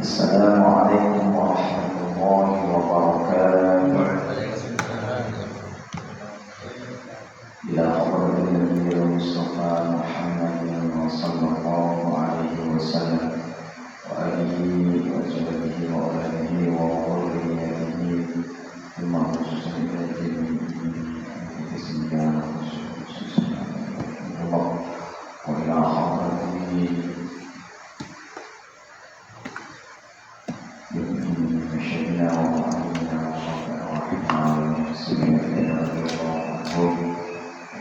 Assalamualaikum warahmatullahi wabarakatuh. Ila hadratin Nabiyil Mustafa Muhammadin sallallahu alaihi wasallam wa alihi wa sahbihi wa alihi wa dhurriyyatihi bima khususan ilahi bismillah wa ila hadratin Masyaallah wa alhamdulillah wa sallallahu alaihi wasallam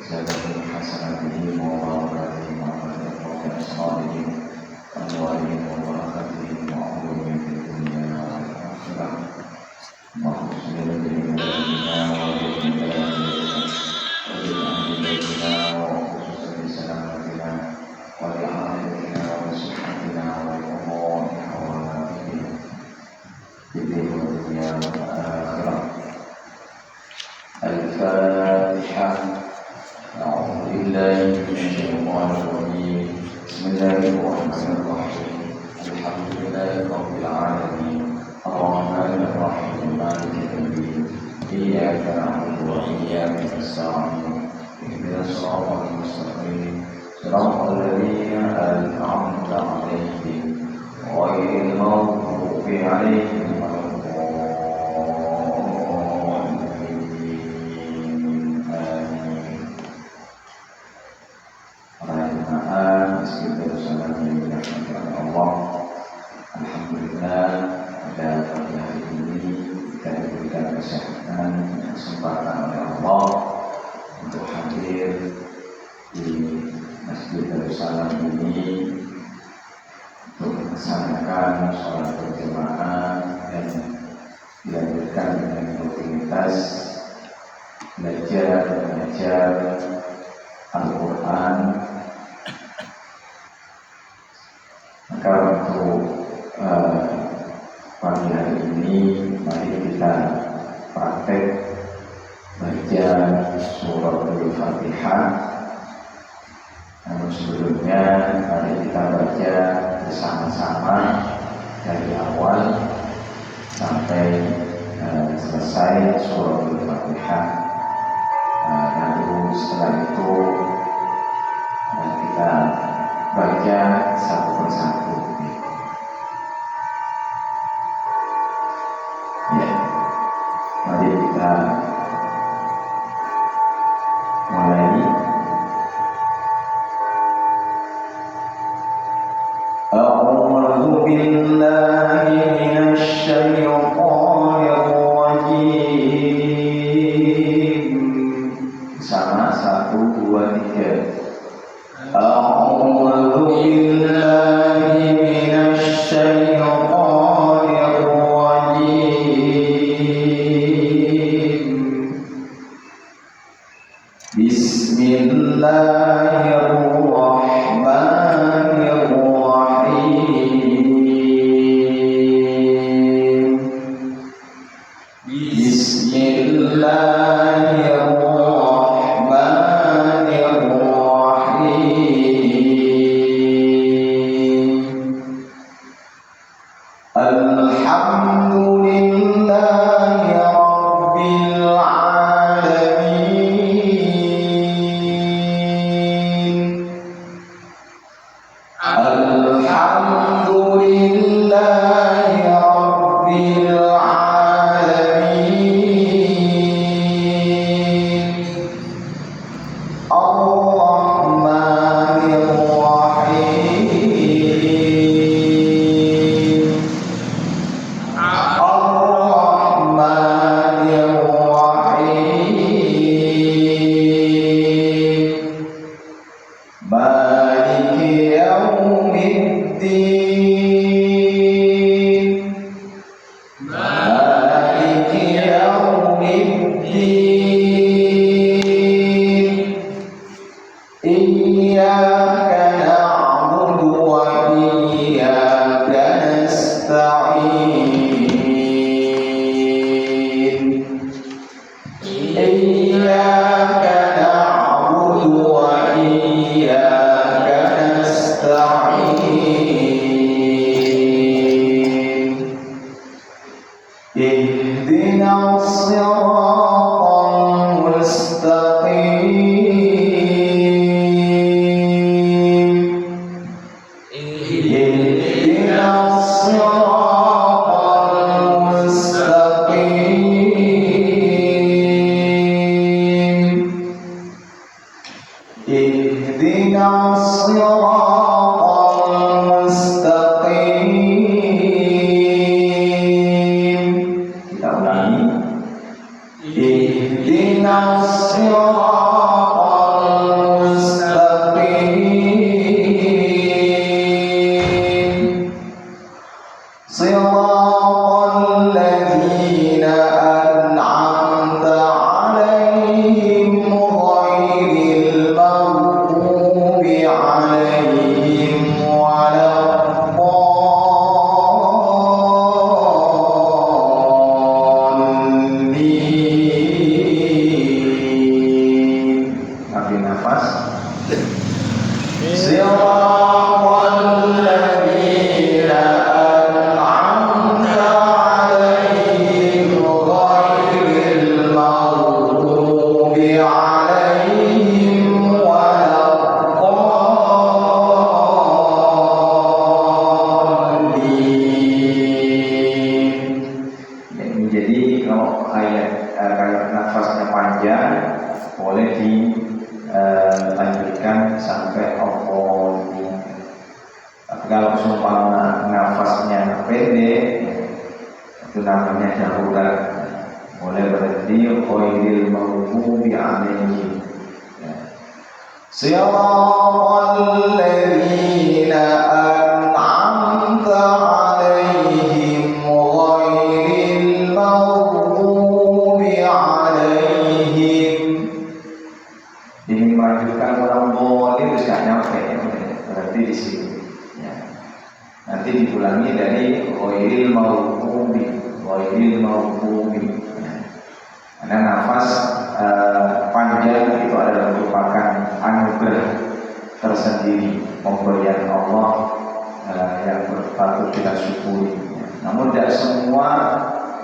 زادهم حسناتهم وبركاتهم وعافيتهم وإصلاحهم وأنوارهم وبركاتهم وعلومهم في الدنيا والآخرة اللهم صل على سيدنا وللملائكة ولأهل بيتنا وخصوصا بسلامتنا ولعائلتنا وصحتنا ولأمور حوائجنا في الدنيا والآخرة. الفاتحة. أعوذ بالله من الشيطان الرجيم. بسم الله الرحمن الرحيم. الحمد لله رب العالمين الرحمن الرحيم مالك يوم الدين إياك نعبد وإياك نستعين اهدنا الصراط المستقيم صراط الذين أنعمت عليهم غير المغضوب عليهم ولا Alhamdulillah pada pagi hari ini kita diberikan kesehatan dan kesempatan oleh Allah untuk hadir di Masjid Darussalam ini untuk melaksanakan sholat berjamaah dan dilanjutkan dengan rutinitas belajar dan mengajar Al-Quran. Maka untuk pagi hari ini mari kita praktek baca surah Al-Fatihah. Namun sebelumnya mari kita baca bersama-sama dari awal sampai selesai surah Al-Fatihah. Lalu setelah itu kita baca satu persatu. Ya, mari kita mulai. A'udzu billahi minasy syaithanir rajim. Sama 1 2 3. A'udzu billahi minasy syaithanir Bismillahirrahmanirrahim. dilanjutkan sampai oponi. Tapi kalau seumpama nafasnya pendek, itu namanya darurat. Mulai berhenti ghairil maghdubi alaihim. Siratal ladzina an'amta alaihim ghairil maghdubi alaihim. Ini melanjutkan orang boleh terus gak nyampe ya, berarti di sini. Ya. Nanti diulangi dari ghairil maghdubi, ghairil maghdubi. Karena nafas panjang itu adalah merupakan anugerah tersendiri, pemberian Allah yang patut kita syukuri. Namun tidak semua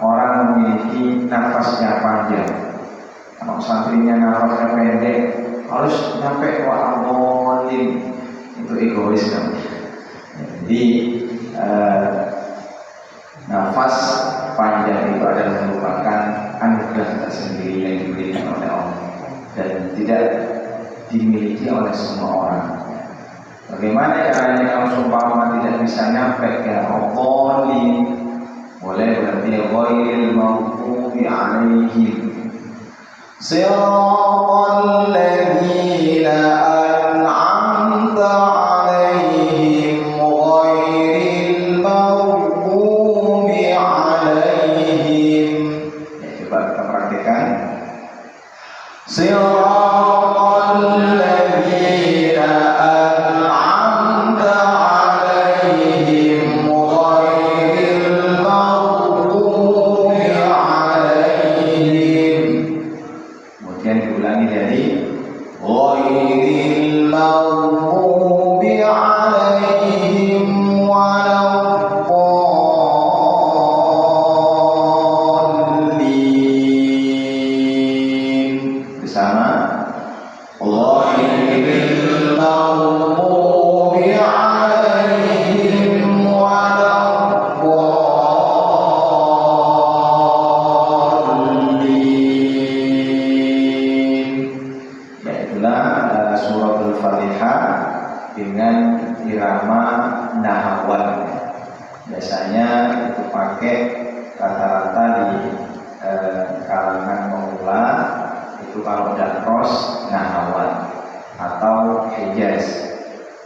orang memiliki nafasnya panjang. Kalau santrinya nafasnya pendek, harus nyampe wa amolim, itu egois kan. Jadi nafas panjang itu adalah merupakan anugerah tersendiri yang diberikan oleh Allah dan tidak dimiliki oleh semua orang. Bagaimana caranya kalau seumpama tidak bisa nyampe ke Allah, boleh berarti ghairil maghdubi alaihim siratal ladzina an'amta alaihim ghairil maghdubi alaihim. Ya, coba kita praktikkan. Siratal ladzina an'amta alaihim ghairil maghdubi alaihim. Kemudian diulangi dari ghairil maghdubi alaihim waladdallin. Bersama ghairil maghdubi alaihim waladdallin. Yaitulah suratul Fatihah dengan irama nahwan. Biasanya itu pakai rata-rata di kalangan pemula itu kalau udah kros nahwan atau hijaz.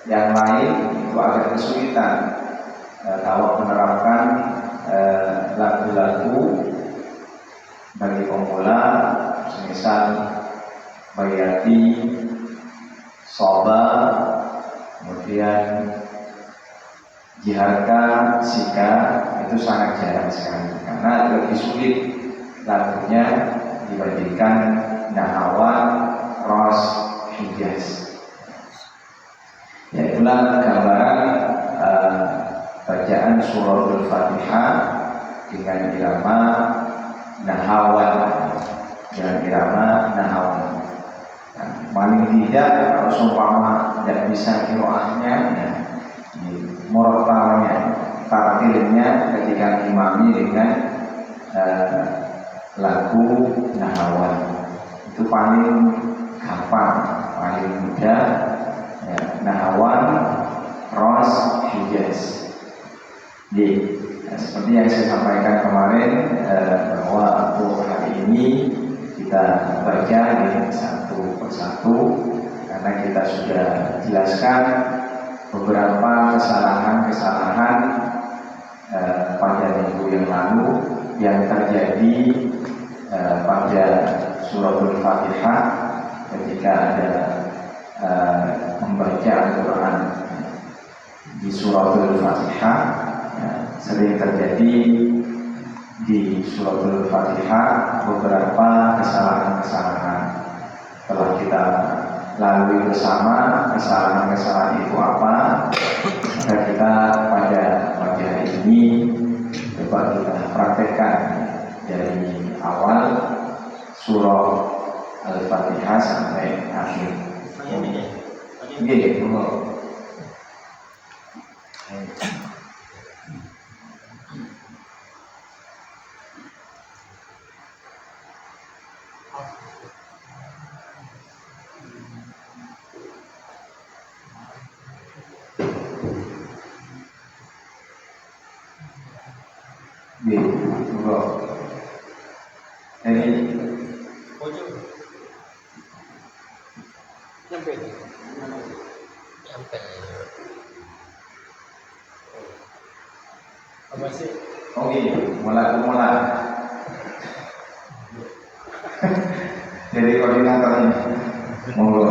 Yang lain itu agak kesulitan kalau menerapkan lagu-lagu bagi pemula, misal Bayati, Soba, kemudian Jiharka, Sika, itu sangat jarang sekali karena lebih sulit lagunya dibandingkan Nahawan, Ros, Hijaz. Ya, itulah gambaran bacaan suratul Fatihah dengan irama Nahawan, dengan irama Nahawan. Paling tidak kalau seumpama tidak bisa qiraahnya, murattalnya, tartilnya ketika imami dengan lagu Nahawan. Itu paling gampang, paling mudah. Ya, Nahawan, Ros, Hijaz. Jadi, seperti yang saya sampaikan kemarin, bahwa untuk hari ini kita baca di satu persatu karena kita sudah jelaskan beberapa kesalahan-kesalahan pada minggu yang lalu yang terjadi pada suratul Fatihah ketika ada membaca Al-Quran di suratul Fatihah. Sering terjadi di suratul Fatihah beberapa kesalahan-kesalahan. Telah kita lalui bersama kesalahan-kesalahan itu apa, maka kita pada pagi hari ini coba kita praktekkan dari awal surah Al-Fatihah sampai akhir. Oke, Nyampe. Apa sih? Oke, mulai. Jadi koordinatornya, monggo.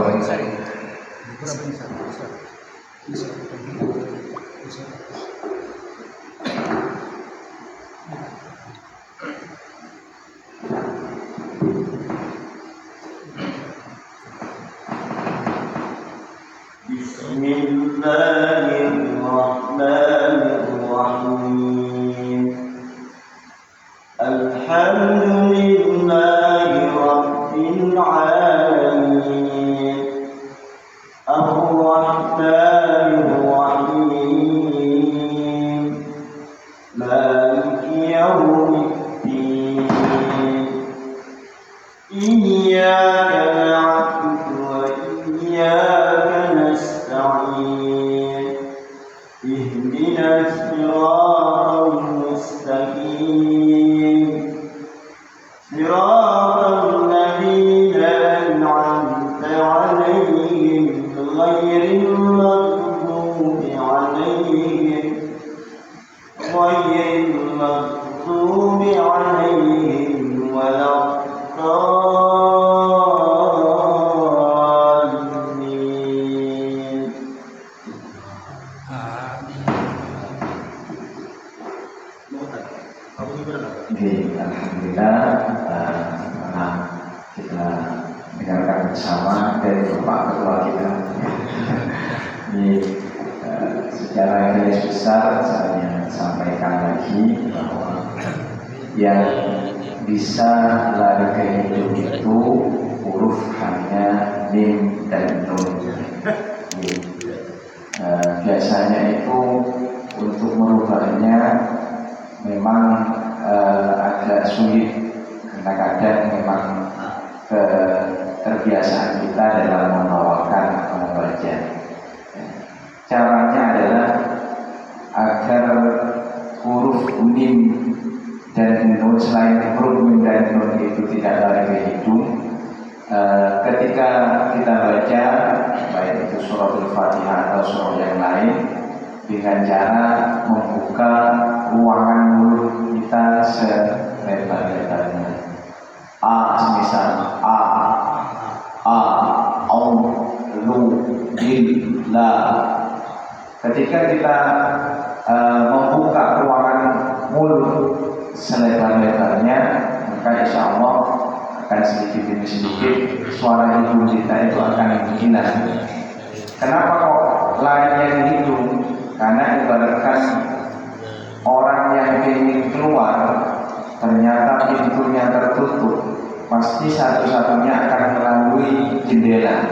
Bismillahirrahmanirrahim. Alhamdulillahi Rabbil Alamin. Ar-Rahmanir Rahim. Maliki Yawmiddin. Iyyaka na'budu wa iyyaka nasta'in. Ihdinas siratal mustaqim. Siratal ladzina an'amta 'alaihim ghairil maghdubi 'alaihim waladdallin. Oke, alhamdulillah kita dengarkan bersama dari Bapak Ketua kita. Ini secara garis besar saya sampaikan lagi bahwa yang bisa lari ke hidup itu huruf hanya mim dan nun. Biasanya itu untuk merubahnya memang agak sulit karena kadang memang keterbiasaan kita dalam membawakan atau membaca. Caranya adalah agar huruf mim dan nun, selain huruf mim dan nun itu tidak lari ke hidung, ketika kita baca baik itu suratul Fatihah atau surah yang lain dengan cara membuka ruangan mulut kita selebar-lebarnya. Semisal lu, din, la. Ketika kita membuka ruangan mulut selebar-lebarnya, maka insya Allah akan sedikit demi sedikit suara hidung kita itu akan hilang. Kenapa kok larinya di hidung? Karena ibaratkan orang yang ingin keluar ternyata pintunya tertutup, pasti satu-satunya akan melalui jendela.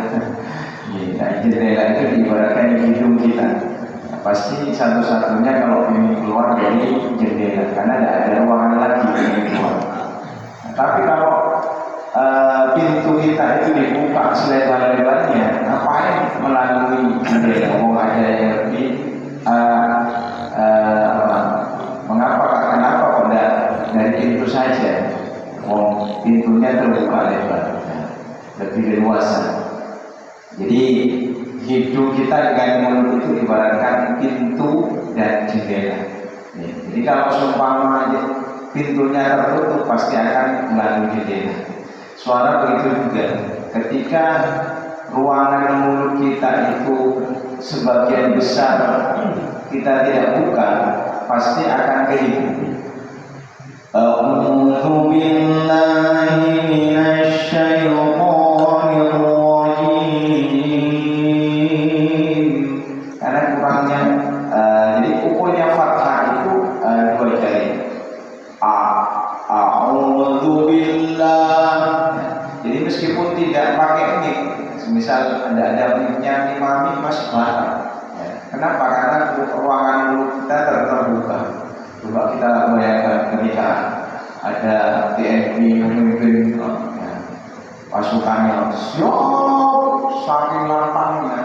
Nah, jendela itu ibaratkan hidung kita. pasti satu-satunya kalau ingin keluar dari jendela, karena tidak ada ruangan lagi ingin keluar. Nah, tapi kalau pintu kita itu dibuka selebar-lebarnya, ngapain melalui jendela? Oh, ada yang lebih kenapa kok dari pintu saja? Oh, pintunya terbuka lebar, lebih leluasa. Jadi hidup kita dengan mulut itu ibaratkan pintu dan jendela. Jadi kalau seumpama pintunya tertutup pasti akan melalui jendela. Suara begitu juga. Ketika ruangan mulut kita itu sebagian besar kita tidak buka, pasti akan kehidupan. A'udzu billahi minasy syaithanir rajim. Karena kurangnya, jadi ukurnya fathah itu 2 jari. A'udzu billah. Jadi meskipun tidak pakai mic, misal ada mic-nya imami masih batal. Kenapa? Karena ruangan mulut kita terbuka. Coba kita bayangkan ketika ada TNI memimpin pasukannya, saking lantangnya,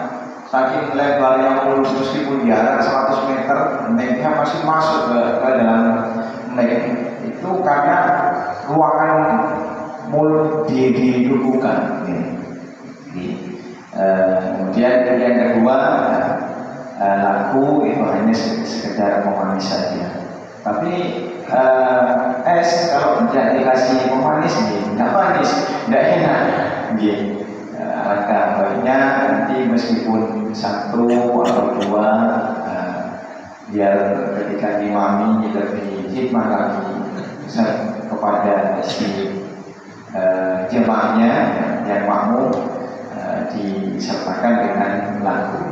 saking lebarnya mulut, meskipun jarak 100 meter, mic-nya masih masuk ke dalam mic. Itu karena ruangan mulut dibuka. Kemudian yang kedua, lagu itu hanya sekedar pemanis saja. Tapi es kalau tidak dikasih pemanis, tidak manis, tidak enak. Alangkah baiknya nanti meskipun 1 atau 2, biar ketika imami lebih hikmah lagi kepada si jemaahnya yang makmum, disertakan dengan lagu.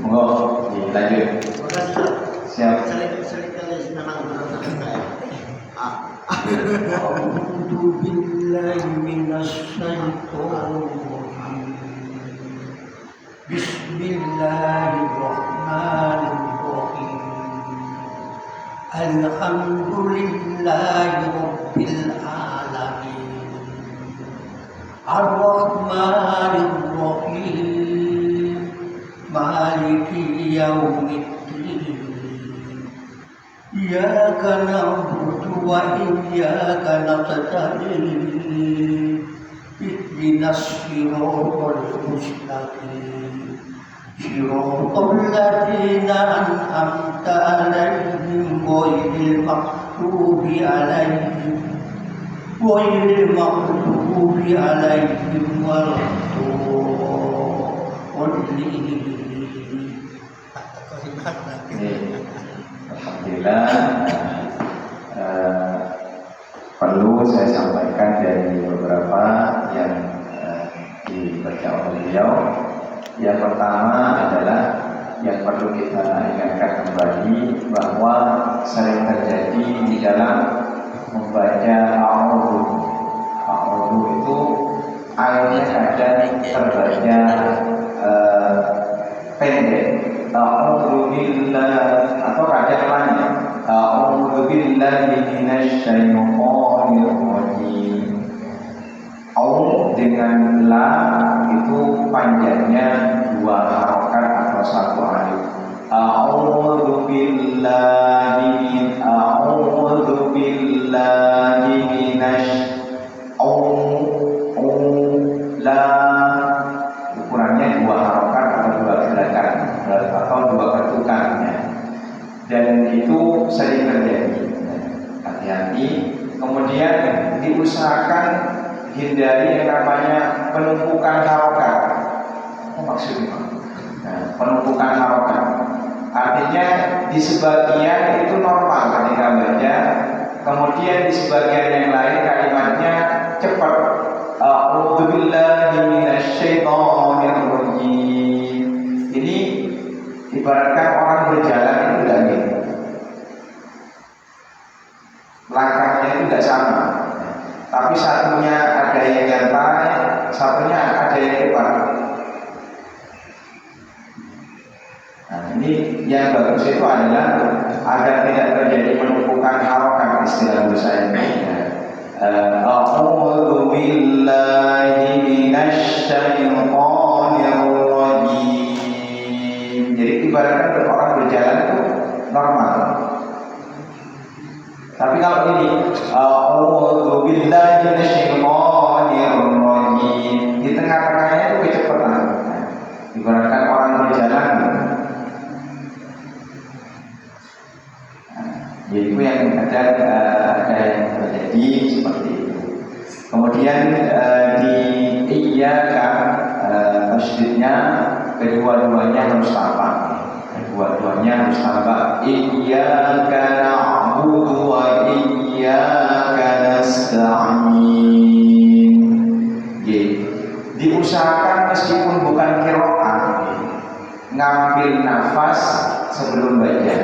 Monggo dilanjut. Siap. A'udzu billahi minasy syaithanir rajim. Bismillahirrahmanirrahim. Alhamdulillahi rabbil alamin. Ar-Rahmanir Rahim. Maliki yaumiddin. Iyyaka na'budu wa iyyaka nasta'in. Ihdinas siratal mustaqim. Siratal ladzina an'amta 'alaihim ghairil maghdubi 'alaihim waladdallin. Alhamdulillah, perlu saya sampaikan dari beberapa yang dibaca oleh beliau. Yang pertama adalah yang perlu kita ingatkan kembali bahwa sering terjadi di dalam membaca a'udzu itu ayatnya kadang terbaca pendek. A'udzu billah, atau kadang lainnya a'udzu billahi minasy syaithanir rajim. Au dengan la itu panjangnya 2 harokat atau 1 alif. A'udzu billahi minasy la, ukurannya 2 harokat atau 2 gerakan atau 2 ketukan, dan itu sering terjadi. Hati-hati. Kemudian diusahakan hindari yang namanya penumpukan harokat. Apa maksudnya? Penumpukan harokat artinya di sebagian itu normal ketika baca, kemudian di sebagian yang lain kalimatnya cepat. A'udzu billahi minasy syaithanir rajim. Ini ibaratkan orang berjalan itu tidak gitu. Langkahnya itu tidak sama. Tapi satunya ada yang nyantai, satunya ada yang cepat. Nah, yang bagus itu adalah agar tidak terjadi penumpukan harokat istilah saya. A'udzu billahi minasy syaithanir rajim. Jadi ibaratnya orang berjalan itu normal. Tapi kalau ini a'udzu billahi minasy syaithanir rajim, di tengah-tengahnya itu kecepatan. Ibaratkan orang berjalan. Jadi itu yang ada yang terjadi seperti itu. Kemudian di iyyaka tasydidnya kedua-duanya harus tampak. Kedua-duanya harus tampak. Iyyaka na'budu wa iyyaka nasta'in. Diusahakan meskipun bukan qiraat, ngambil nafas sebelum baca.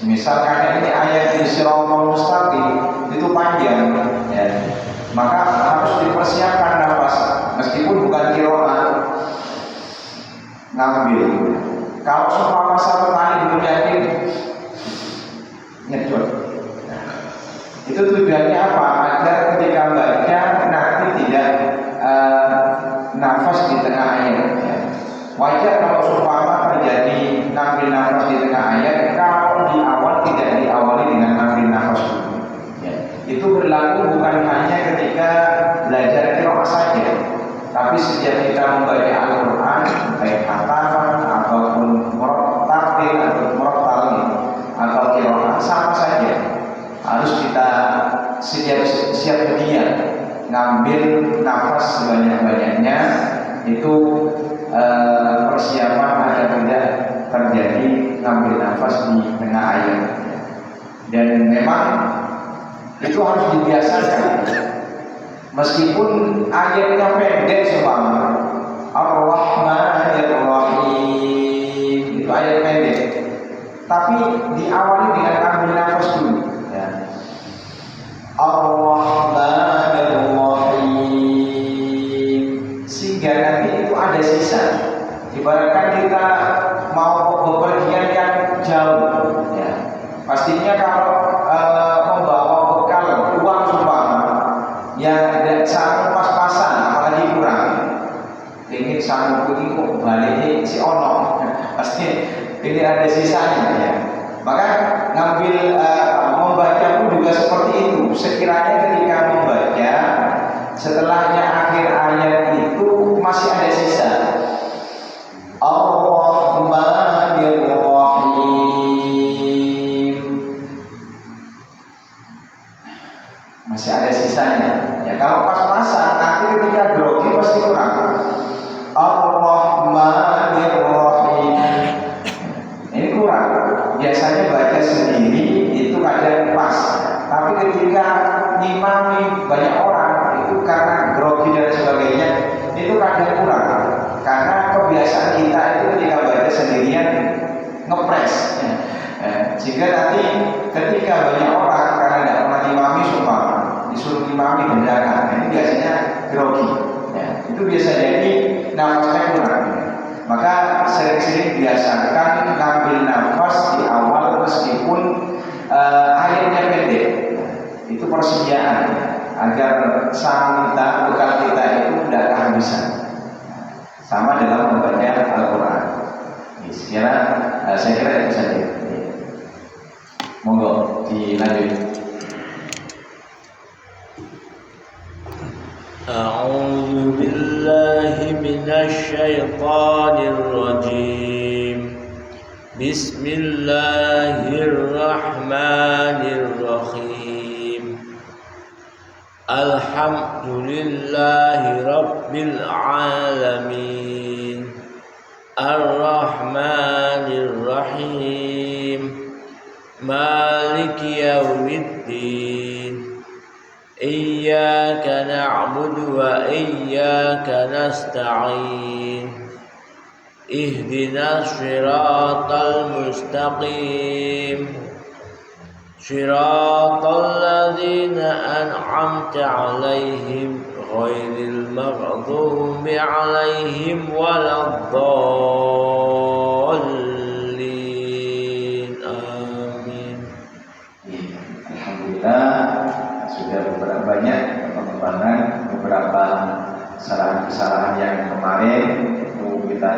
Misalkan ini ayat di Shiratal Mustaqim itu panjang, ya, maka harus dipersiapkan nafas meskipun bukan qiraat, ngambil. Kalau seumpama satu kali belum yakin, nyedot. Itu tujuannya apa? Agar ketika baca nanti tidak nafas di tengah ayat. Ya. Wajar kalau seumpama terjadi ngambil nafas di tengah ayat, kalau di awal tidak diawali dengan ngambil nafas dulu. Ya. Itu berlaku bukan hanya ketika belajar qiraat saja, tapi setiap kita membaca Al-Quran, baik hataman ataupun murattal atau murattal atau qiraat sama saja, harus kita siap sedia ngambil nafas sebanyak-banyaknya. Itu persiapan agar tidak terjadi ngambil nafas di tengah ayat. Dan memang itu harus dibiasakan. Meskipun ayatnya pendek seumpama Ar-Rahmanir Rahim, itu ayat pendek, tapi diawali dengan ambil nafas dulu. Ya. Ar-Rahmanir Rahim, sehingga nanti itu ada sisa. Ibaratkan kita mau bepergian yang jauh, ya. Pastinya kalau membawa bekal uang seumpama yang sanggup pas-pasan, apalagi kurang, ingin sanggup ini kok baliknya si ono, pasti ini ada sisanya, ya. Maka ngambil membaca pun juga seperti itu. Sekiranya ketika membaca setelahnya akhir ayat itu masih ada sisa. Ar-Rahmanir Rahim, masih ada sisanya. Ya kalau pas-pasan nanti ketika grogi pasti kurang. Ar-Rahmanir Rahim, ini kurang. Biasanya baca sendiri itu kadang pas, tapi ketika ngimami banyak orang itu karena grogi dan sebagainya itu kadang kurang. Karena kebiasaan kita itu ketika baca sendirian ngepres, ya. Sehingga nanti ketika banyak orang karena tidak pernah ngimami sumpah disuruh ngimami beneran, ini biasanya grogi, ya. Itu biasa jadi nafasnya kurang. Maka sering-sering biasakan ngambil nafas di awal meskipun ayatnya pendek. Itu persediaan agar sang kita, bekal kita itu tidak kehabisan. Sama dalam membaca Al-Quran. Saya kira itu saja. Monggo dilanjut. A'udzu billahi minasy syaithanir rajim. Bismillahirrahmanirrahim. Alhamdulillahi rabbil alamin. Ar-Rahmanir Rahim. Maliki yaumiddin. Iyyaka na'budu wa iyyaka nasta'in. Ihdinas siratal mustaqim. Siratal ladzina an'amta 'alaihim ghairil maghdubi 'alaihim waladdallin.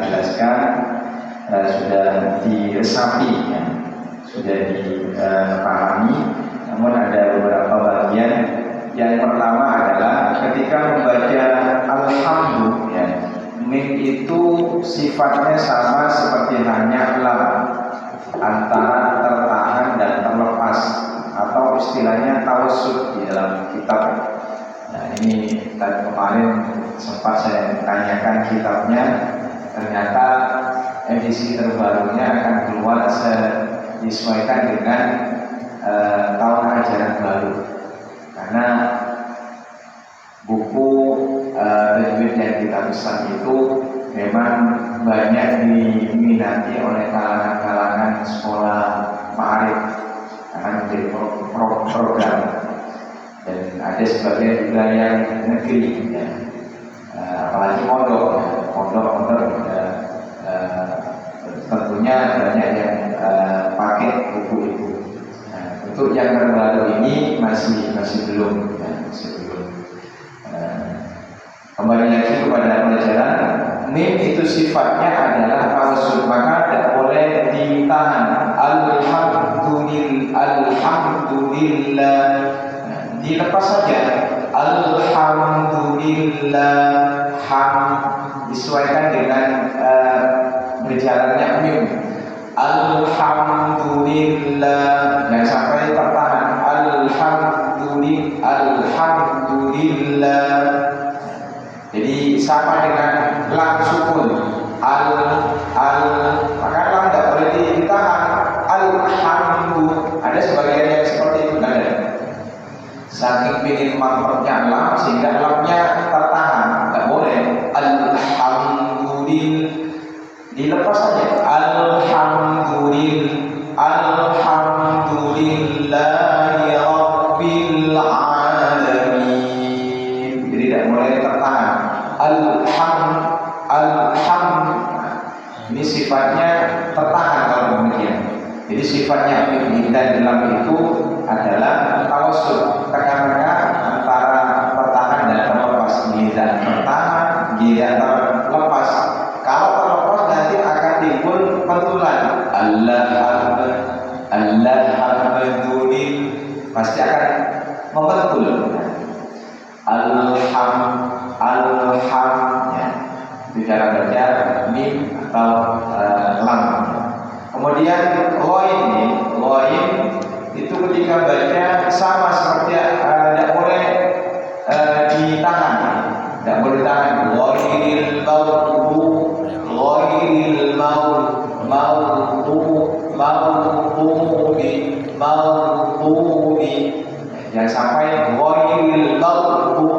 jelaskan sudah diresapi, ya, sudah dipahami. Namun ada beberapa bagian. Yang pertama adalah ketika membaca alhamdulillah, ya, mim itu sifatnya sama seperti hanya lam, antara tertahan dan terlepas, atau istilahnya tawassut di dalam kitab. Nah, ini tadi kemarin sempat saya tanyakan kitabnya, ternyata edisi terbarunya akan keluar disesuaikan dengan tahun ajaran baru, karena buku tajwid yang kita pesan itu memang banyak diminati oleh kalangan-kalangan sekolah ma'arif, karena menjadi program, dan ada sebagian juga yang negeri, ya. Apalagi pondok tentunya banyak yang pakai buku itu. Nah, untuk yang terbaru ini masih belum, ya, masih belum. Kembali lagi kepada pelajaran, mim itu sifatnya adalah tawassul, maka tidak boleh ditahan. Alhamdulillah, dilepas saja. Alhamdulillah, disesuaikan dengan berjalannya mim. Alhamdulillah, jangan sampai tertahan. Alhamdulillah. Jadi sama dengan lam sukun. Maka lam tidak boleh ditahan. Alhamdulillah. Ada sebagian yang seperti itu, ada. Saking ingin mempernya lam sehingga lamnya tertahan, tidak boleh. Alhamdulillah, dilepas saja. Alhamdulillahi rabbil alamin. Jadi tidak boleh tertahan. Ini sifatnya tertahan kalau demikian. Jadi sifatnya mim dan lam itu adalah tawassul, tengah-tengah antara tertahan dan terlepas. Tidak tertahan, tidak terlepas. Kalau terlepas nanti akan timbul pentulan. Alhamdulillah, pasti akan membentul. Ya. Itu cara baca mim atau lam. Kemudian ghain itu ketika baca sama seperti tidak boleh ditahan, tidak boleh ditahan. Ghairil maghdubi, jangan sampai ghairil maghdubi.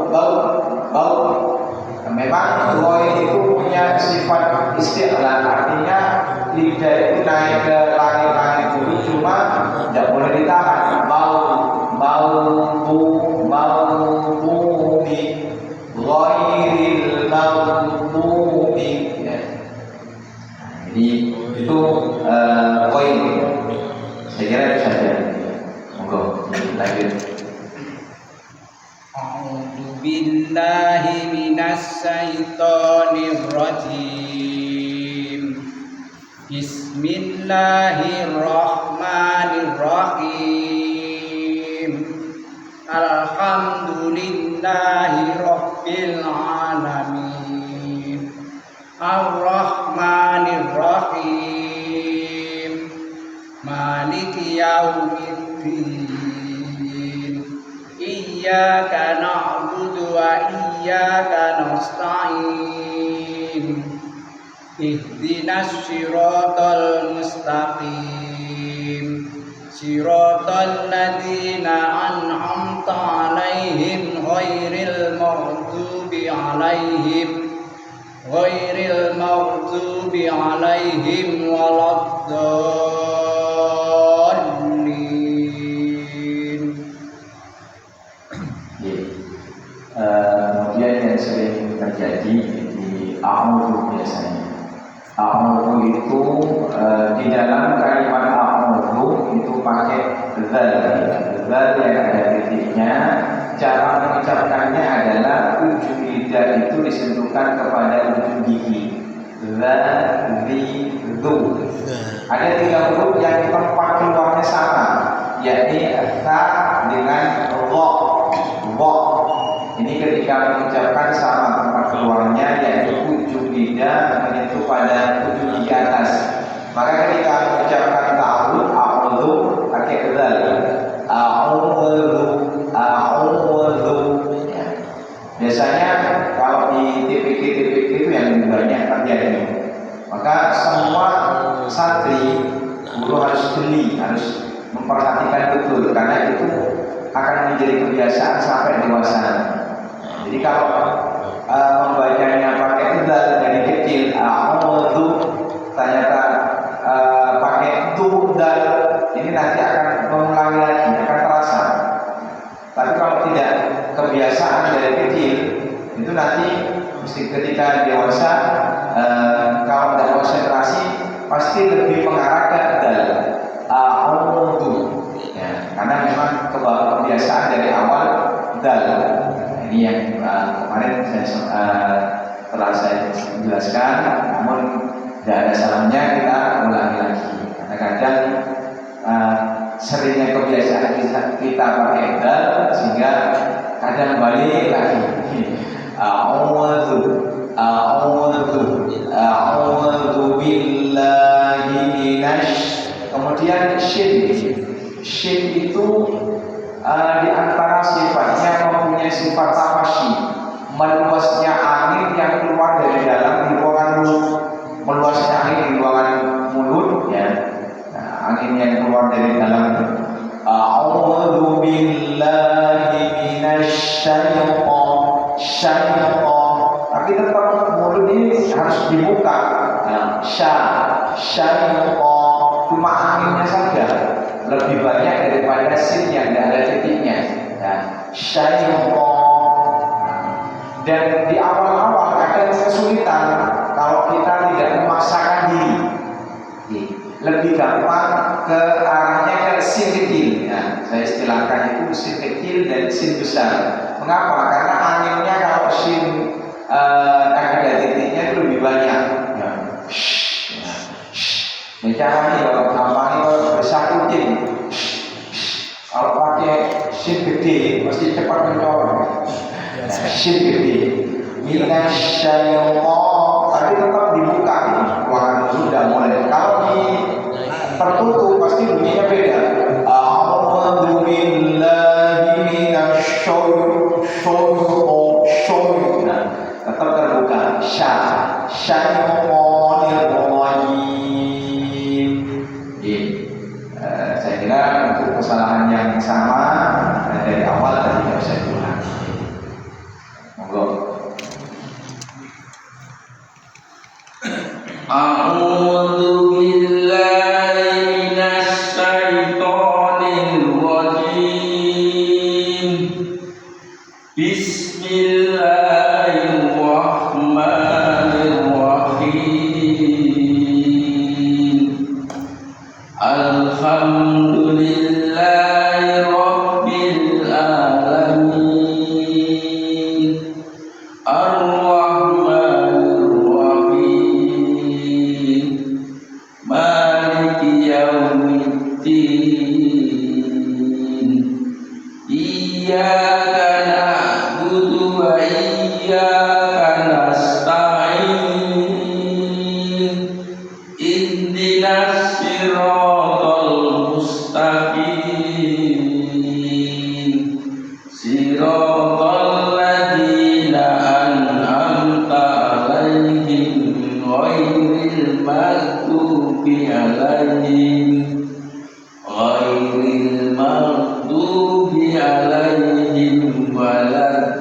Memang ghain itu punya sifat isti'la, artinya lidah itu naik ke langit-langit dulu, cuma tidak boleh ditahan. Maghdubi, ghairil maghdubi, ya. Jadi itu poin. Saya kira itu saja. Monggo lanjut. A'udzu billahi minasy syaithanir rajim. Bismillahirrahmanirrahim. Alhamdulillahi rabbil alamin. Ar-Rahmanir-Rahim. Maliki yaumiddin. Iyyaka na'budu wa iyyaka nasta'in. Ihdinas siratal mustaqim. Siratal ladzina an'amta 'alaihim ghairil maghdubi alaihim waladdallin. Kemudian yang sering terjadi di a'udzu biasanya. A'udzu itu di dalam kalimat a'udzu itu pakai zal yang ada titiknya. Cara mengucapkannya adalah ujung lidah itu disentuhkan kepada ujung gigi. za, zi, zu. Ada 3 huruf yang tempat keluarnya sama, yakni ta dengan ro. Ini ketika mengucapkan sama tempat keluarnya, yaitu ujung lidah menyentuh pada ujung gigi atas. Maka ketika mengucapkan ta'awud, a'udzu pakai dzal. A'udzu. Ya. Biasanya kalau di TPK itu yang banyak terjadi. Maka semua santri guru harus jeli, harus memperhatikan betul, karena itu akan menjadi kebiasaan sampai dewasa. Jadi kalau membacanya pakai dzal dari kecil, a'udzu, ternyata pakai dzal, ini nanti akan mengulangi lagi, akan terasa. Tapi kalau tidak kebiasaan dari kecil, itu nanti mesti ketika dewasa, kalau tidak konsentrasi, pasti lebih mengarah ke dzal, a'udzu. Ya, karena memang kebiasaan dari awal dzal. Ini yang kemarin telah saya jelaskan, namun tidak ada salahnya kita ulangi lagi. Karena kadang seringnya kebiasaan kita pakai dzal sehingga kadang balik lagi. A'udzu billahi minasy. Kemudian syin. Syin itu di antara sifatnya mempunyai sifat tafasyi, meluasnya angin yang keluar dari dalam di ruangan mulut, meluasnya angin di ruangan mulut, ya. Nah, angin yang keluar dari dalam. A'udzu billahi minasy syaitan. Tapi tetap mulut ini harus dibuka. Ya, syaitan. Cuma anginnya saja lebih banyak daripada sin yang tidak ada titiknya. Ya, syaitan. Dan di awal-awal ada kesulitan kalau kita tidak memaksakan diri. Lebih gampang ke arahnya ke sin kecil. Ya, saya istilahkan itu sin kecil dan sin besar. Mengapa? Karena anginnya kalau sin yang ada titiknya itu lebih banyak. Ya. Ini caranya kalau gampang itu besar kucing. Kalau pakai sin gede pasti cepat mencorong. Sin gede. Minasyaitonir, tapi tetap dibuka ini. Ruangan sudah mulai. Kalau di tertutup pasti bunyinya beda. A'udzu billahi minasyaitonir. Nah, tetap terbuka. Syaitonir rajim. Saya kira untuk kesalahan yang sama dari awal tadi tidak usah diulang. Monggo. A'udzu billahi minasy syaithanir rajim. Bismillahirrahmanirrahim. Alhamdulillahi rabbil alamin. Ar-Rahmanir Rahim. Maliki yaumiddin. Iyyaka na'budu wa iyyaka nasta'in. Ihdinas siratal mustaqim. Siratal ladzina an'amta 'alaihim ghairil maghdubi 'alaihim waladdallin.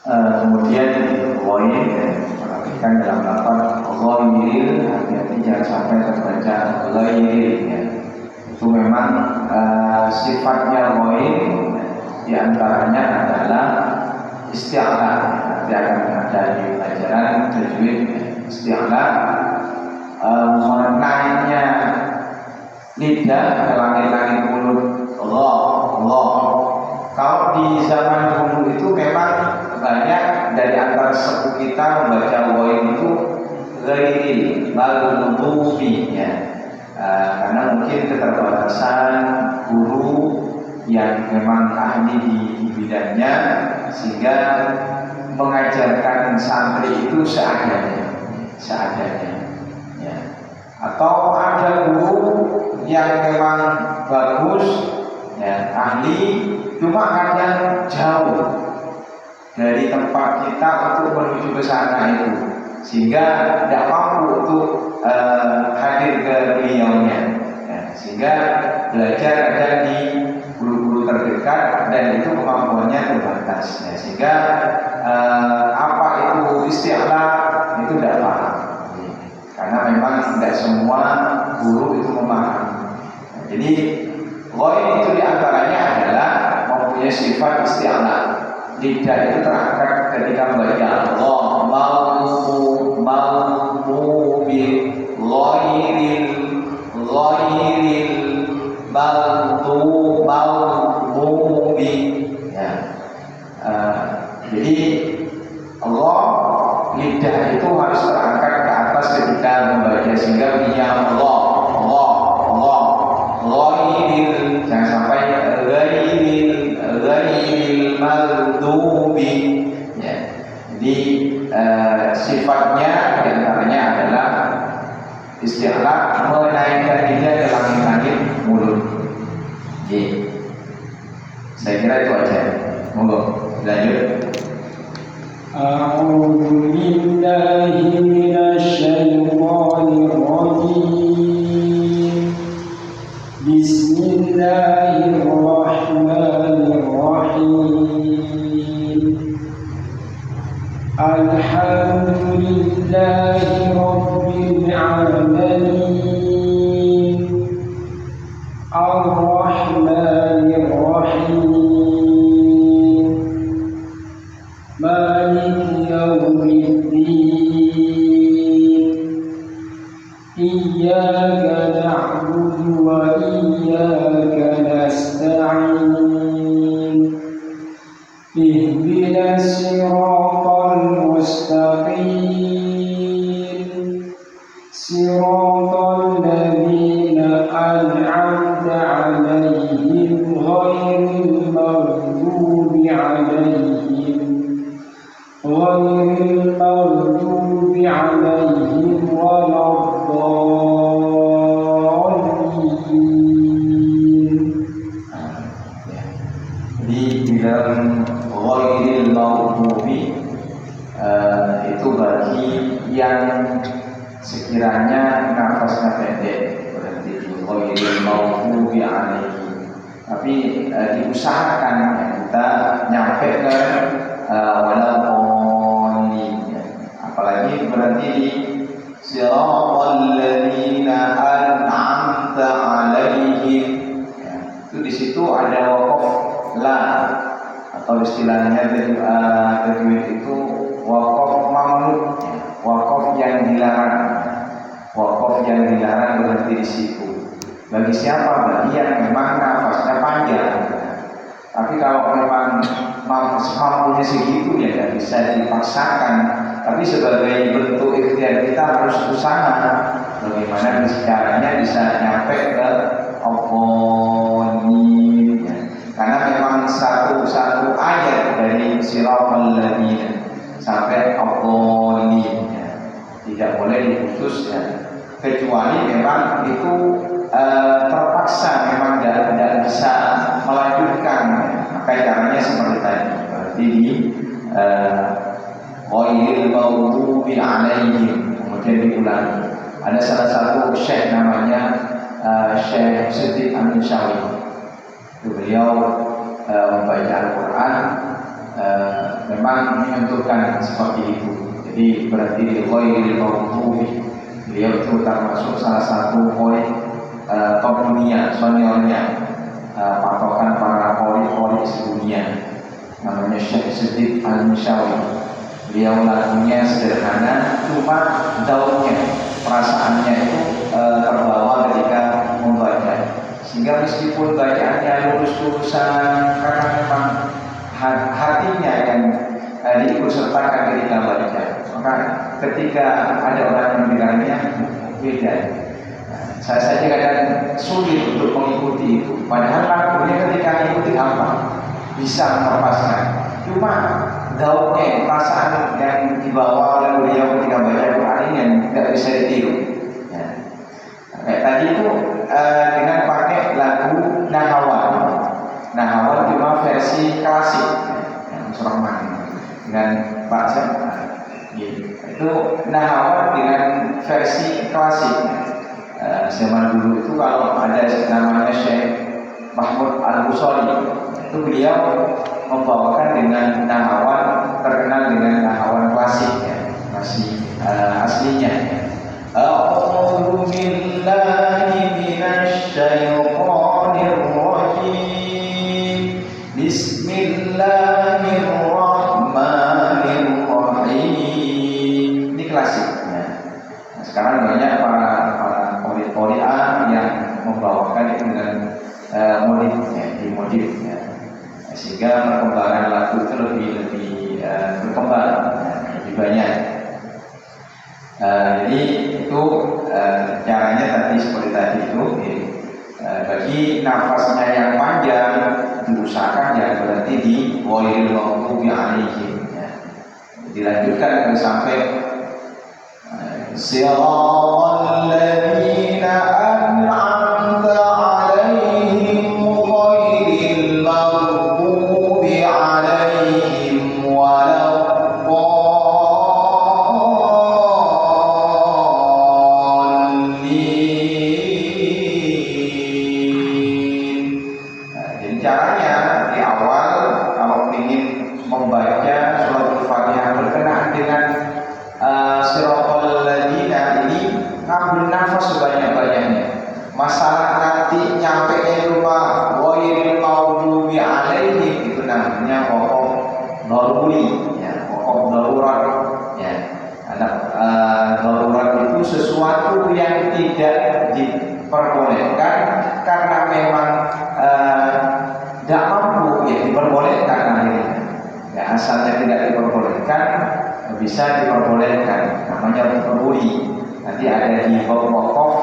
Kemudian ghair, perhatikan dalam lafaz ghairil, hati-hati jangan sampai terbaca ghairil, ya. Itu memang sifatnya ghair, diantaranya adalah isti'ala. Nanti akan ada di pelajaran tajwid. Isti'ala menaiknya lidah ke langit-langit mulut, gha Allah. Kalau di zaman dulu itu memang banyak dari antara sepuh kita membaca ghaib itu ghairil maghdubi ya. Karena mungkin keterbatasan guru yang memang ahli di bidangnya sehingga mengajarkan santri itu seadanya ya. Atau ada guru yang memang bagus ya, ahli cuma kadang jauh dari tempat kita untuk menuju ke sana itu sehingga tidak mampu untuk hadir ke beliaunya ya. Sehingga belajar ada di guru-guru terdekat dan itu kemampuannya terbatas ya. Sehingga apa itu isti'la itu tidak paham ya. Karena memang tidak semua guru itu memahami ya. Jadi ghaib itu diantaranya adalah mempunyai sifat isti'la. Lidah itu terangkat ketika membaca Allah mau ghairil maghdubi ya. Jadi Allah lidah itu harus terangkat ke atas ketika membaca sehingga bunyinya Allah ghairil, jangan sampai ghairil maghdubi ya. Jadi sifatnya diantaranya adalah isti'la, menaikkan lidah ke langit-langit mulut. Jadi, saya kira itu aja. Monggo lanjut. A'udzu billahi minasyaitonir rajim. Bismillahirrahmanirrahim. Alhamdulillahi rabbil alamin. Ar-Rahmanir Rahim. Maliki yaumiddin. Iyyaka na'budu wa iyyaka nasta'in. Ihdinas siratal mustaqim. Siratal ladzina an'amta 'alaihim ghairil maghdubi 'alaihim waladdallin. Di dalam ghairil maghdubi itu bagi yang sekiranya nafasnya pendek berarti di ghairil maghdubi alaihi. Tapi diusahakan ya, kita nyampe ke waladdallin ya. Apalagi berarti di siratal ladzina an'amta alaihim ya. Itu di situ ada waqaf la atau istilahnya tajwid itu waqaf mamnu ya. Waqaf yang dilarang berarti di situ. Bagi siapa? Bagi yang memang nafasnya panjang. Tapi kalau memang mampunya segitu ya tidak bisa dipaksakan. Tapi sebagai bentuk ikhtiar kita harus usaha bagaimana caranya bisa nyampe ke Al-Qur'an ya. Karena memang satu ayat dari siratal ladzina sampai Al-Qur'an ya. Tidak boleh diputus ya. Kecuali memang itu terpaksa memang tidak bisa melanjutkan maka caranya seperti tadi berarti di ghairil maghdubi alaihim kemudian diulangi. Ada salah satu syekh namanya Syekh Siddiq Al-Minsyawi. Beliau membaca Al-Quran memang menyentuhkan seperti itu. Jadi berarti di ghairil maghdubi beliau itu termasuk salah satu poin top dunia, seniornya patokan para poli sedunia namanya Syekh Siddiq Al-Minsyawi. Beliau lagunya sederhana cuma daunnya perasaannya itu terbawa ketika membaca sehingga meskipun bacaannya lurus-lurusan karena memang hatinya yang diikut sertakan ketika baca, maka ketika ada orang yang mendengarnya beda. Saya saja kadang sulit untuk mengikuti itu, padahal lagunya ketika mengikuti apa bisa melepaskan, cuma gaulnya, perasaan yang dibawa oleh beliau ketika baca Quran ini yang tidak bisa ditiru. Ya. Kayak tadi itu dengan pakai lagu Nahawan. Nahawan cuma versi klasik, yang Surahman dengan Pak Siapa. Itu Nahawan dengan versi klasik. Zaman dulu itu kalau ada namanya Syekh Mahmud Al-Busoli, itu beliau membawakan dengan Nahawan, terkenal dengan Nahawan klasik ya, masih aslinya. A'udzu billahi minasy syaithanir rajim. Bismillahirrahmanirrahim. Ini klasik ya. Nah, sekarang banyak para qori'ah yang membawakan itu dengan modifnya, dimodifnya, sehingga perkembangan lagu itu lebih berkembang, lebih banyak. Jadi itu caranya tadi seperti tadi itu. Bagi nafasnya yang panjang diusahakan ya berarti di ghairil maghdubi alaihim. Dilanjutkan sampai siratal ladzina an'amta alaihim ghairil maghdubi alaihim waladdallin. Jadi caranya di awal kalau ingin membaca surat Al-Fatihah berkenaan dengan siratal ladzina ini ngambil nafas sebanyak-banyaknya. Masalah nanti nyampe nya rumah ghairil maghdubi alaihim itu namanya pokok daruri ya, pokok darurat ya. Darurat itu sesuatu yang tidak diperbolehkan karena memang tidak mampu ya diperbolehkan akhirnya. Ya, asalnya tidak diperbolehkan bisa diperbolehkan, namanya daruri. Nanti ada di wakaf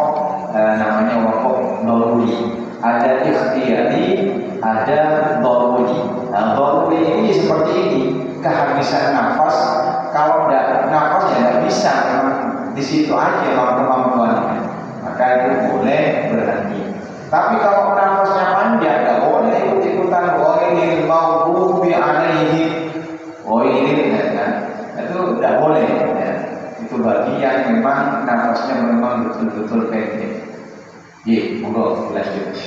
namanya wakaf daruri, ada ikhtiyari, ada daruri. Nah, daruri ini seperti ini, kehabisan nafas. Kalau tidak nafas ya tidak bisa, memang di situ aja kemampuannya, maka itu boleh berhenti. Tapi kalau nafasnya panjang, tidak boleh ikut-ikutan ghairil maghdubi alaihim. Itu tidak boleh ya. Itu bagi yang memang nafasnya memang betul-betul pendek. Ye, monggo lanjut.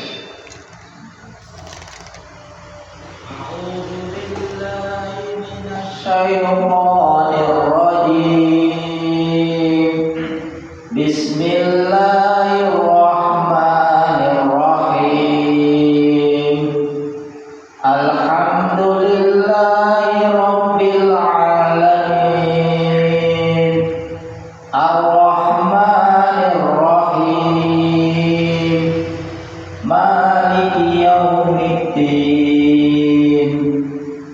A'udzu billahi minasy syaithanir rajim. Bismillahirrahmanirrahim. Alhamdulillahi rabbil alamin. Ar-Rahmanir-Rahim. Maliki yaumiddin.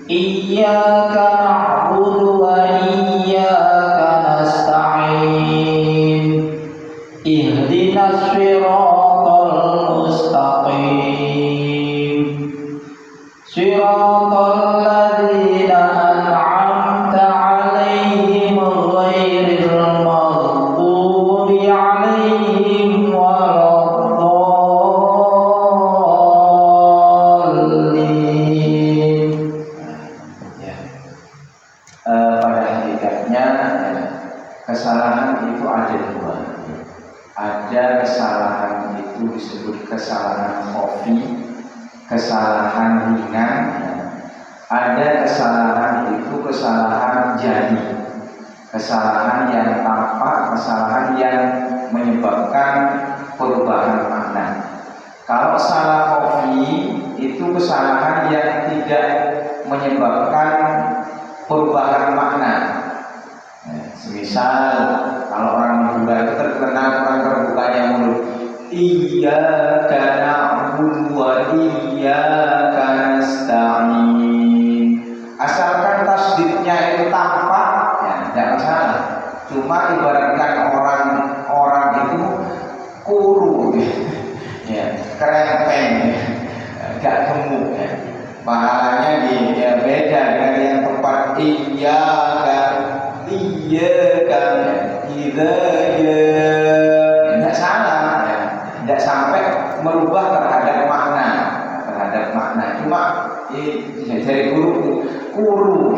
Iyyaka na'budu wa iyyaka nasta'in. Ihdinas siratal mustaqim. Siratal ladzina an'amta 'alaihim ghairil maghdubi 'alaihim waladdallin. Pada hakikatnya kesalahan itu ada dua. Ada kesalahan itu disebut kesalahan khafi, kesalahan ringan. Ada kesalahan itu kesalahan jali, kesalahan yang tampak, kesalahan yang menyebabkan perubahan makna. Kalau salah khafi itu kesalahan yang tidak menyebabkan perubahan makna. Semisal kalau orang Madura itu terkenal orang terbukanya mulut, iyyaka na'budu Cuma ibaratkan orang itu kuru, ya, kerempeng, gak gemuk, ya. Pahalanya beda dengan yang tempat iya kan, tidak salah, ya. Tidak sampai merubah terhadap makna. Cuma dari kuru,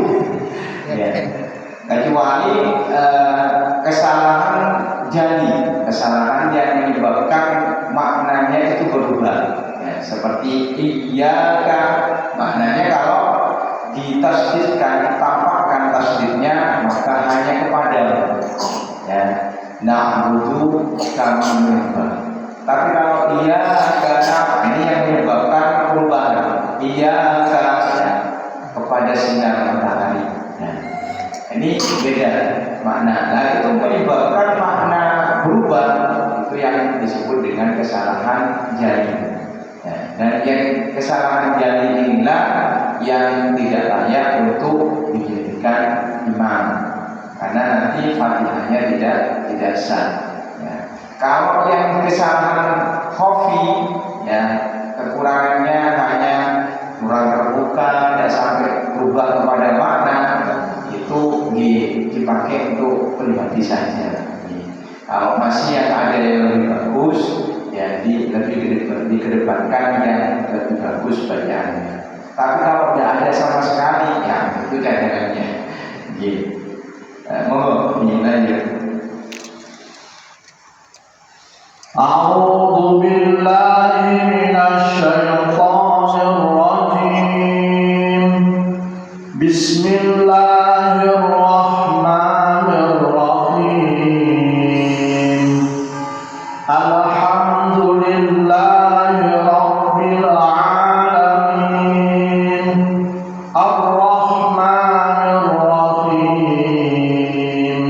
ya. Kecuali kesalahan yang menyebabkan maknanya itu berubah, ya, seperti iyyaka, maknanya kalau ditasdidkan, tampakkan tasdidnya maka hanya kepada, ya, na'budu kama menyembah. Tapi kalau iyyaka, ini yang menyebabkan perubahan, iyyaka, ya, kepada sinar matahari, ya. Ini beda makna. Nah, itu menyebabkan makna berubah, itu yang disebut dengan kesalahan jali. Ya, dan yang kesalahan jali inilah yang tidak layak untuk dijadikan imam, karena nanti fatihahnya tidak sah. Ya. Kalau yang kesalahan khafi, ya, kekurangannya hanya kurang terbuka, tidak sampai berubah kepada makna, itu dipakai untuk pribadi saja. Kalau masih yang ada yang lebih bagus, ya lebih dikedepankan yang lebih bagus bacaannya. Tapi kalau tidak ada sama sekali, ya itu cadangannya. Monggo lanjut. A'udzu billahi minasy syaithanir rajim. Bismillahirrahmanirrahim. Alhamdulillahi rabbil alamin. Ar-Rahmanir Rahim.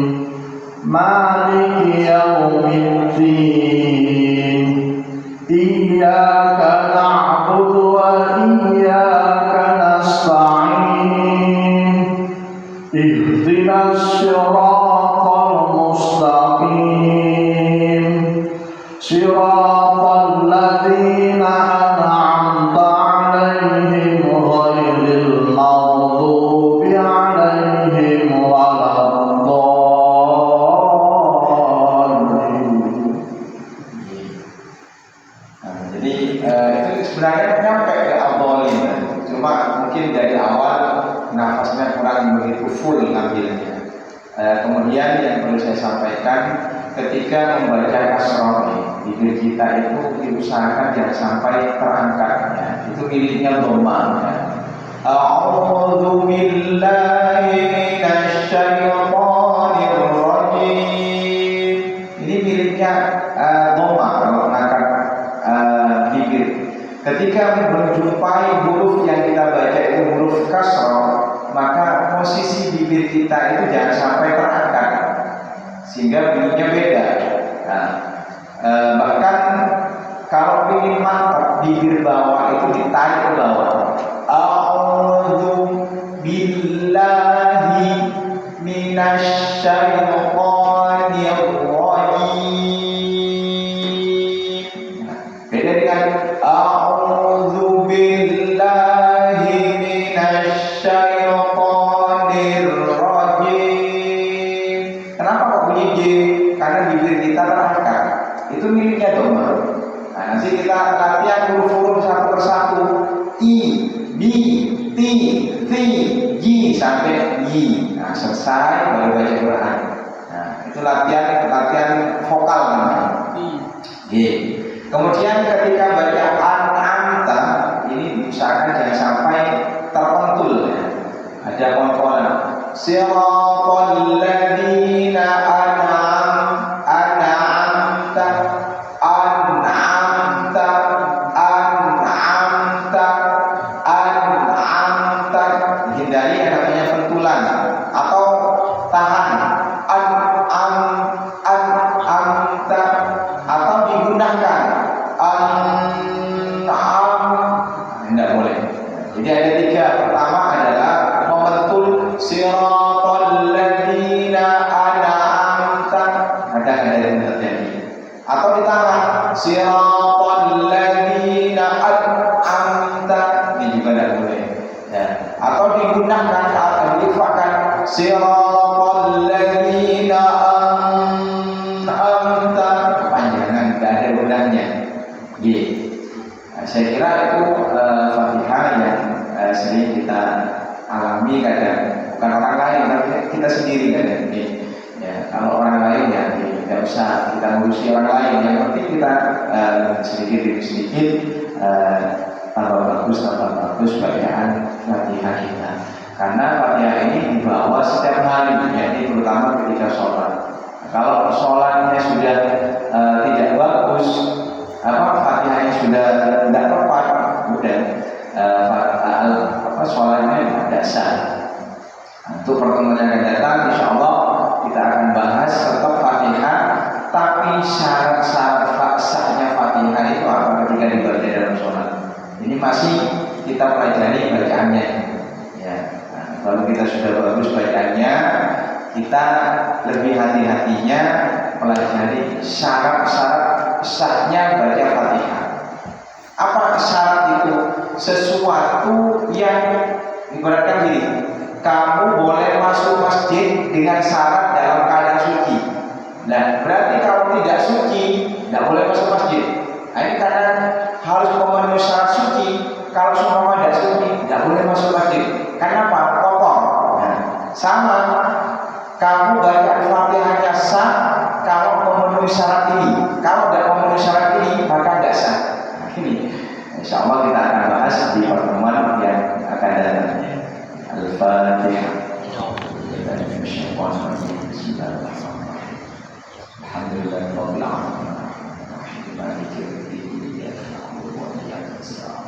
Maliki yaumiddin. Iyyaka na'budu wa iyyaka nasta'in. Ihdinas siratal mustaqim. Siratal ladzina an'amta 'alaihim ghairil maghdubi 'alaihim waladdallin. Nah, jadi itu sebenarnya nyampe ke awalin, cuma mungkin dari awal nafasnya kurang begitu full ngambilnya. Kemudian yang perlu saya sampaikan, ketika membaca kasroh, bibir kita itu diusahakan jangan sampai terangkat, ya. Itu miliknya dhamma, ya. A'udzu billahi minasy syaithanir rajim. Ini miliknya dhamma kalau mengangkat bibir. Ketika menjumpai huruf yang kita baca itu huruf kasroh, maka posisi bibir kita itu jangan sampai terangkat, sehingga bunyinya beda. Nah, bahkan kalau ingin mantap, bibir bawah itu ditarik ke bawah. A'udzu billahi minasy syaithanir rajim. Beda dengan a'udzu billahi minasy syaithanir rajim. Kenapa kok bunyi J? Karena bibir kita terangkat. Itu miliknya dhamma. Nah, nanti kita latihan huruf-huruf satu persatu. I, B, T, T, J sampai Y. Nah, selesai baru baca Quran. Nah, itu latihan vokal namanya. G. Kemudian ketika baca an'amta, ini diusahakan jangan sampai terpentul, ya. Ada kontrol. Siratal ladzina an'amta. Hindari yang namanya pentulan atau tahan. An'amta atau digunakan tidak boleh. Jadi ada tiga. Pertama adalah membentul siratal siratal ladzina an'amta, ini juga tidak boleh ya. Atau digunakan atau diikhfakan siratal ladzina an'amta, kepanjangan tidak ada gunanya. Saya kira itu Fatihah yang sering kita alami kadang, bukan orang lain tapi kita sendiri kadang. Ya, kalau orang lain ya tidak usah kita ngurusi orang lain, yang penting kita sedikit demi sedikit tambah bagus bacaan Fatihah kita. Karena Fatihah ini dibawa setiap hari, yakni terutama ketika sholat. Kalau sholatnya sudah tidak bagus, Fatihahnya sudah tidak tepat, udah sholatnya tidak sah. Untuk pertemuan yang akan datang, insya Allah kita akan bahas tentang Fatihah, tapi syarat-syarat sahnya Fatihah itu apa ketika dibaca dalam sholat. Ini masih kita pelajari bacaannya. Ya, kalau kita sudah bagus bacaannya, kita lebih hati-hatinya pelajari syarat-syarat sahnya baca Fatihah. Apa syarat itu? Sesuatu yang ibaratkan gini, kamu boleh masuk masjid dengan syarat dalam keadaan suci. Nah, berarti kamu tidak suci, tidak boleh masuk masjid. Nah, ini karena harus memenuhi syarat suci. Kalau semua tidak suci, tidak boleh masuk masjid. Karena apa? Kotor. Nah, sama, kamu baca Fatihahnya sah kalau memenuhi syarat ini. Kalau tidak memenuhi syarat ini, maka tidak sah. Nah, ini, insya Allah kita akan bahas di pertemuan yang akan datang. Al-Fatihah. Bismillahirrahmanirrahim. Alhamdulillahirabbil alamin. Maliki yaumiddin. Iyyaka na'budu wa iyyaka nasta'in.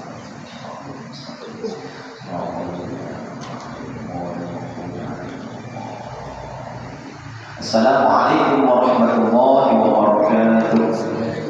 Assalamualaikum warahmatullahi wabarakatuh.